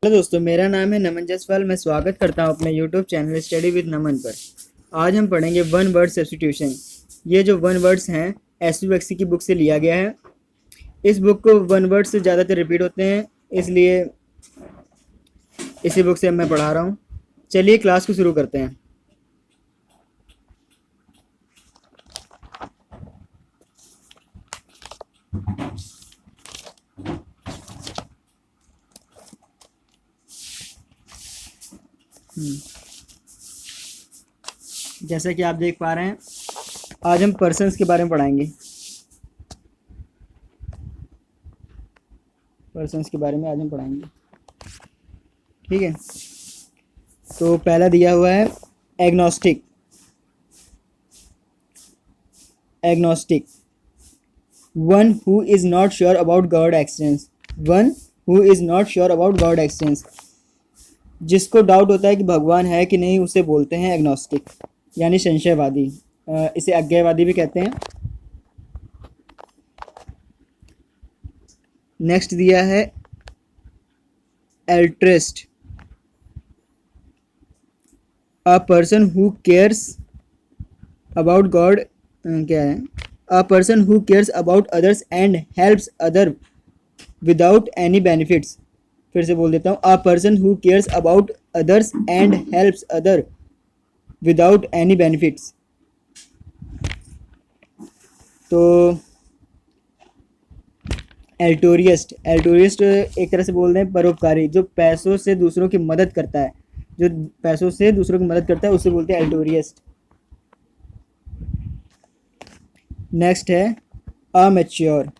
Hello दोस्तों, मेरा नाम है नमन जायसवाल। मैं स्वागत करता हूं अपने यूट्यूब चैनल स्टडी विद नमन पर। आज हम पढ़ेंगे वन वर्ड सब्स्टिट्यूशन। ये जो वन वर्ड्स हैं एसवीएक्सी की बुक से लिया गया है। इस बुक को वन वर्ड से ज़्यादातर रिपीट होते हैं, इसलिए इसी बुक से मैं पढ़ा रहा हूँ। चलिए क्लास को शुरू करते हैं। जैसा कि आप देख पा रहे हैं, आज हम पर्सन्स के बारे में पढ़ाएंगे। पर्सन्स के बारे में आज हम पढ़ाएंगे, ठीक है। तो पहला दिया हुआ है agnostic. Agnostic, one who is not sure about God expanse. One who is not sure about God expanse, जिसको डाउट होता है कि भगवान है कि नहीं, उसे बोलते हैं एग्नोस्टिक, यानी संशयवादी। इसे अज्ञेयवादी भी कहते हैं। नेक्स्ट दिया है एल्ट्रिस्ट, अ person who cares about God. क्या है? अ person who cares about others and helps other without any benefits. फिर से बोल देता हूँ, अ person who cares about others and helps other without any benefits. तो एल्टोरियस्ट, एल्टोरियस्ट एक तरह से बोल रहे हैं परोपकारी, जो पैसों से दूसरों की मदद करता है। जो पैसों से दूसरों की मदद करता है उसे बोलते हैं एल्टोरियस्ट। नेक्स्ट है amateur,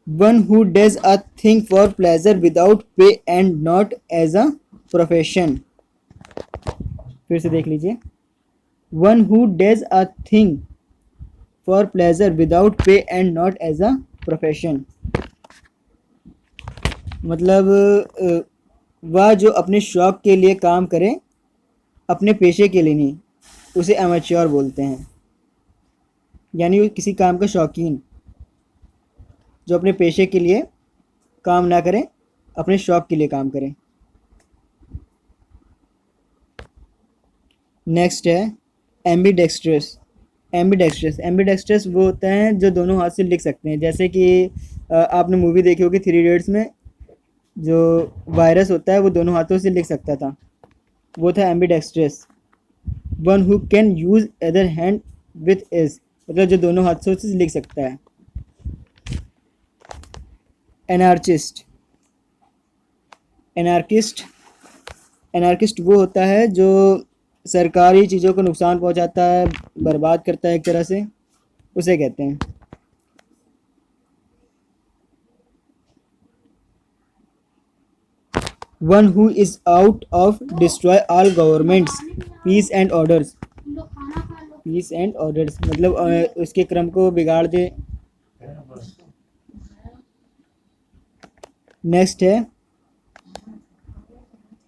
one who does a thing for pleasure without pay and not as a profession. फिर से देख लीजिए, one who does a thing for pleasure without pay and not as a profession. मतलब वह जो अपने शौक के लिए काम करे, अपने पेशे के लिए नहीं, उसे अमेच्योर बोलते हैं। यानी वो किसी काम का शौकीन, जो अपने पेशे के लिए काम ना करें, अपने शौक के लिए काम करें। नेक्स्ट है एम्बीडेक्स्ट्रस। एम्बीडेक्स्ट्रस, एम्बीडेक्स्ट्रस वो होता है जो दोनों हाथ से लिख सकते हैं। जैसे कि आपने मूवी देखी होगी 3 इडियट्स में, जो वायरस होता है वो दोनों हाथों से लिख सकता था, वो था ambidextrous. One who can use other hand with is, मतलब जो दोनों हाथों से लिख सकता है। एनार्चिस्ट, एनार्किस्ट, एनार्किस्ट वो होता है जो सरकारी चीज़ों को नुकसान पहुंचाता है, बर्बाद करता है एक तरह से, उसे कहते हैं। One who is out of destroy all governments peace and orders. Peace and orders मतलब उसके क्रम को बिगाड़ दे। नेक्स्ट है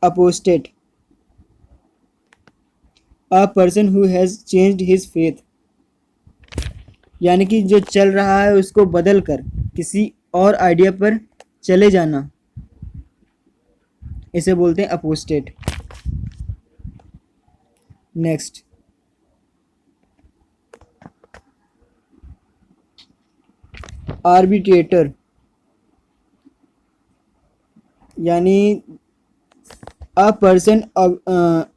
apostate, a person who has changed his faith, यानी कि जो चल रहा है उसको बदल कर किसी और आइडिया पर चले जाना, इसे बोलते हैं अपोस्टेट। नेक्स्ट आर्बिट्रेटर, यानी a person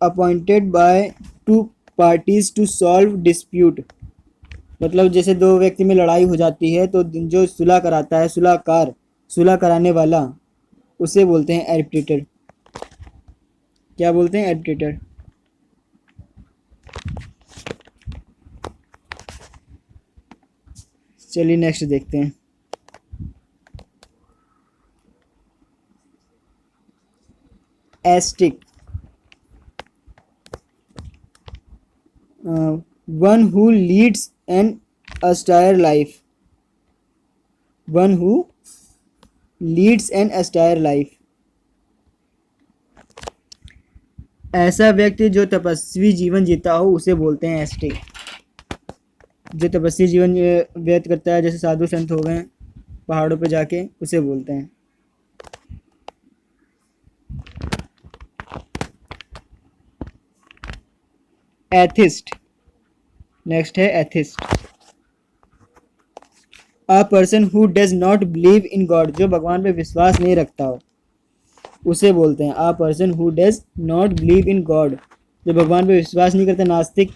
appointed by two parties to solve dispute. मतलब जैसे दो व्यक्ति में लड़ाई हो जाती है तो जो सुलह कराता है, सुलहकार, सुलह कराने वाला, उसे बोलते हैं आर्बिट्रेटर। क्या बोलते हैं? आर्बिट्रेटर। चलिए नेक्स्ट देखते हैं। Ascetic, one who leads an austere life. One who leads an austere life, ऐसा व्यक्ति जो तपस्वी जीवन जीता हो उसे बोलते हैं एस्टिक। जो तपस्वी जीवन व्यतीत करता है, जैसे साधु संत हो गए, पहाड़ों पे जाके, उसे बोलते हैं। एथिस्ट। नेक्स्ट है atheist. A person who does not believe in God, जो भगवान पे विश्वास नहीं रखता हो, उसे बोलते हैं अ person who does not believe in God, जो भगवान पे विश्वास नहीं करते, नास्तिक,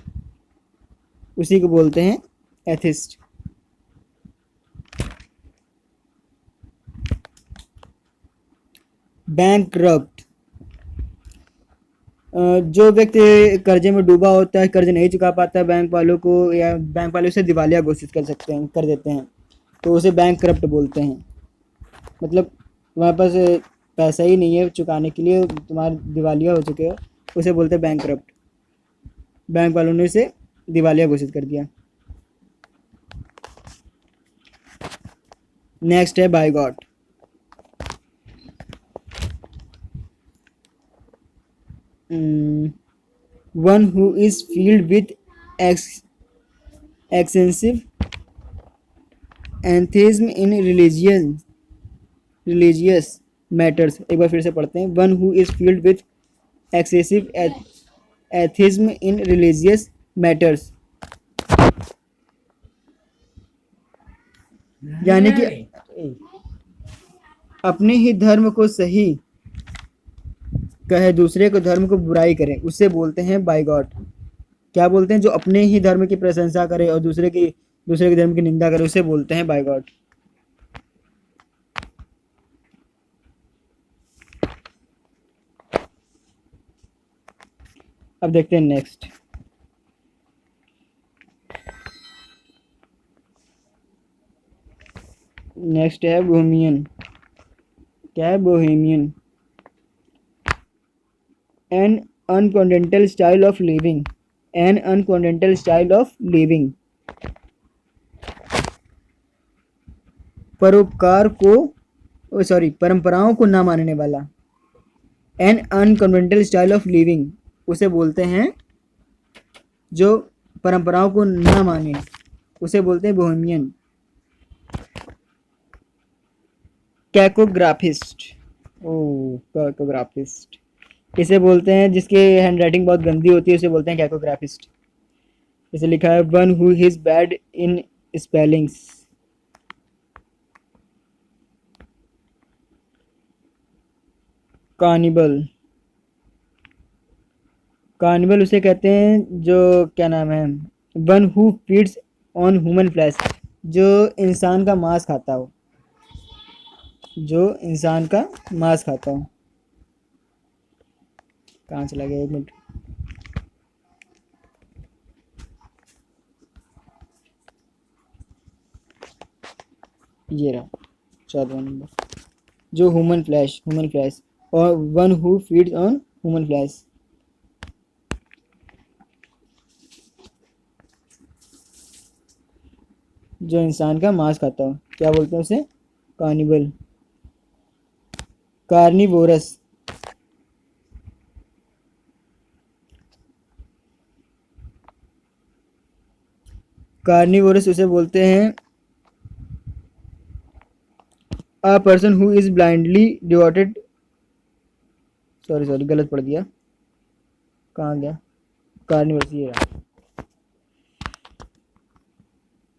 उसी को बोलते हैं एथिस्ट। बैंकरप्ट, जो व्यक्ति कर्जे में डूबा होता है, कर्ज नहीं चुका पाता है बैंक वालों को, या बैंक वाले उसे दिवालिया घोषित कर देते हैं, तो उसे बैंकरप्ट बोलते हैं। मतलब तुम्हारे पास पैसा ही नहीं है चुकाने के लिए, तुम्हारे दिवालिया हो चुके हो, उसे बोलते हैं बैंकरप्ट। बैंक वालों ने उसे दिवालिया घोषित कर दिया। नेक्स्ट है bigot. One who is filled with extensive enthusiasm in religious matters. एक बार फिर से पढ़ते हैं। One who is filled with excessive enthusiasm in religious matters, यानी कि अपने ही धर्म को सही कहे, दूसरे को धर्म को बुराई करे, उससे बोलते हैं बाइगॉट। क्या बोलते हैं? जो अपने ही धर्म की प्रशंसा करे और दूसरे के धर्म की निंदा करे, उसे बोलते हैं बाइगॉट। अब देखते हैं नेक्स्ट। नेक्स्ट है बोहेमियन। क्या है bohemian? An unconventional style of living. An unconventional style of living, परोपकार को परंपराओं को ना मानने वाला। An unconventional style of living, उसे बोलते हैं जो परंपराओं को ना माने, उसे बोलते हैं बोहेमियन। कैकोग्राफिस्ट। ओ, कैकोग्राफिस्ट इसे बोलते हैं जिसके हैंडराइटिंग बहुत गंदी होती है, उसे बोलते हैं कैकोग्राफिस्ट। इसे लिखा है one who is bad in spellings. Cannibal. Cannibal उसे कहते हैं जो, क्या नाम है, one who feeds on human flesh, जो इंसान का मांस खाता हो, जो इंसान का मांस खाता हो। कहाँ चला गया? एक मिनट। ये रहा 14वां नंबर, जो ह्यूमन फ्लैश और one who feeds on human flesh. जो इंसान का मांस खाता हो, क्या बोलते हैं उसे? कार्निवल। कार्निवोरस। कार्निवोरस उसे बोलते हैं अ person who is blindly devoted, sorry गलत पढ़ दिया, कहाँ गया? कार्निवोरस ये रहा,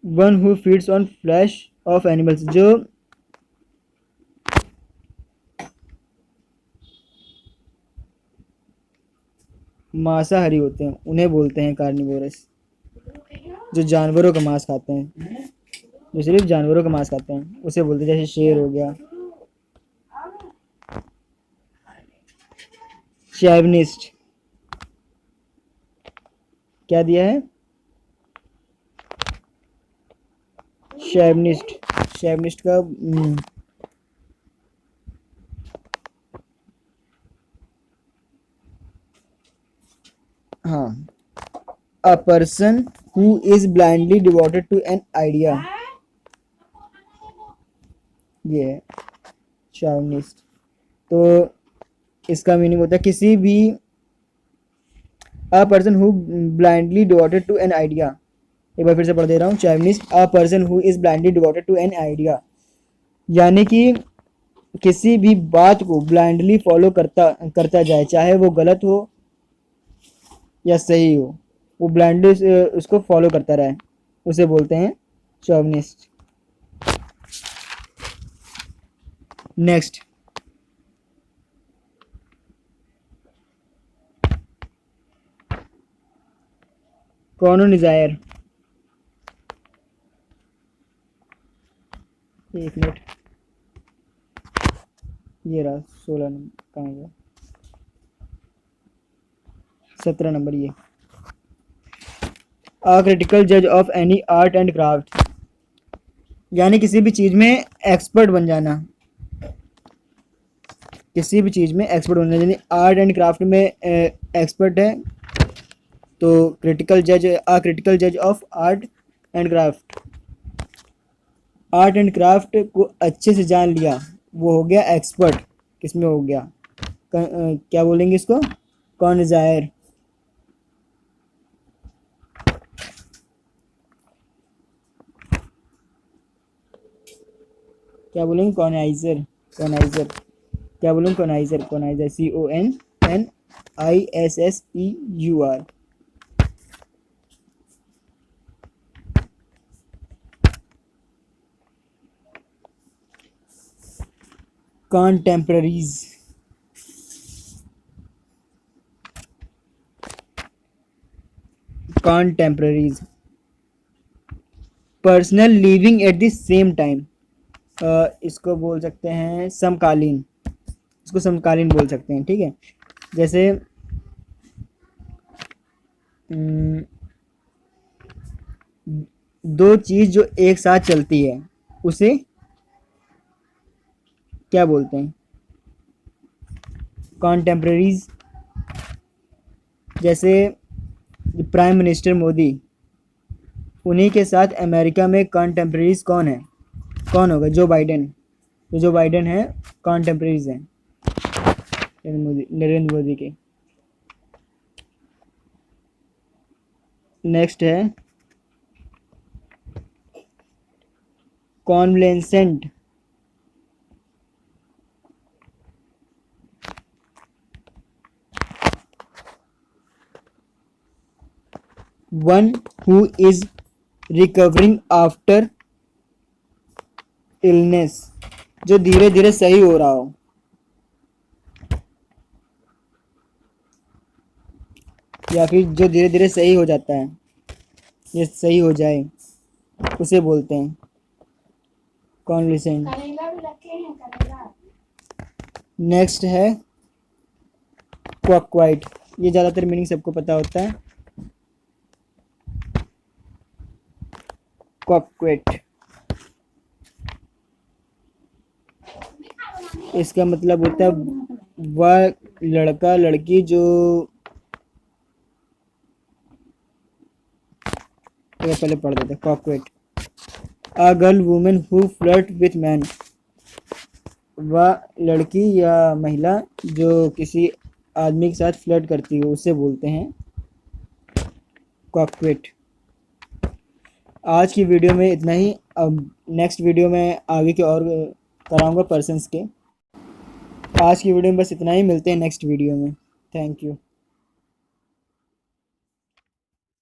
one who feeds on flash of animals, जो मांसाहारी होते हैं, उन्हें बोलते हैं कार्निवोरस। जो जानवरों का मांस खाते हैं, जो सिर्फ जानवरों का मांस खाते हैं, उसे बोलते हैं, जैसे शेर हो गया। शैवनिस्ट। क्या दिया है? शैवनिस्ट का हाँ, a person who is blindly devoted to an idea, ये है शैवनिस्ट। तो इसका मीनिंग होता है किसी भी, a person who blindly devoted to an idea. एक बार फिर से पढ़ दे रहा हूँ। Chauvinist, a person who is blindly devoted to an idea, यानी कि किसी भी बात को ब्लाइंडली फॉलो करता करता जाए, चाहे वो गलत हो या सही हो, वो ब्लाइंडली उसको फॉलो करता रहे, उसे बोलते हैं शोविनिस्ट। Next, coloniser. एक मिनट, ये रहा 16 नंबर, कहाँ गया, 17 नंबर ये। अ क्रिटिकल जज of any art and craft, यानी किसी भी चीज़ में एक्सपर्ट बन जाना, किसी भी चीज़ में एक्सपर्ट बन जाना, यानी आर्ट एंड क्राफ्ट में एक्सपर्ट है तो क्रिटिकल जज, अ क्रिटिकल जज of art and craft, art and craft को अच्छे से जान लिया, वो हो गया एक्सपर्ट। किसमें हो गया, क्या बोलेंगे इसको, कॉन्जायर। क्या बोलेंगे, कॉनाइजर, कॉनाइजर, क्या बोलेंगे, connoisseur, connoisseur, CONNISSEUR। Contemporaries, contemporaries, personal living at the same time, इसको बोल सकते हैं समकालीन, इसको समकालीन बोल सकते हैं, ठीक है। जैसे दो चीज जो एक साथ चलती है उसे क्या बोलते हैं, कॉन्टेम्पररीज। जैसे प्राइम मिनिस्टर मोदी, उन्हीं के साथ अमेरिका में कॉन्टेम्पररीज कौन है, कौन होगा, जो बाइडेन, तो जो बाइडेन है कॉन्टेम्पररीज हैं नरेंद्र मोदी के। नेक्स्ट है convalescent, one who is recovering after illness, जो धीरे धीरे सही हो रहा हो, या फिर जो धीरे धीरे सही हो जाता है, ये सही हो जाए, उसे बोलते हैं कॉन्वलेसेंट। नेक्स्ट है क्वाकवाइट, ये ज़्यादातर मीनिंग सबको पता होता है, क्वाकवेट, इसका मतलब होता है वह लड़का लड़की जो, ये पहले पढ़ देते, coquette, a girl women who flirt with man, वह लड़की या महिला जो किसी आदमी के साथ फ्लर्ट करती हो उसे बोलते हैं क्वाकवेट। आज की वीडियो में इतना ही, अब नेक्स्ट वीडियो में आगे के और कराऊंगा पर्सन्स के। आज की वीडियो में बस इतना ही, मिलते हैं नेक्स्ट वीडियो में। Thank you.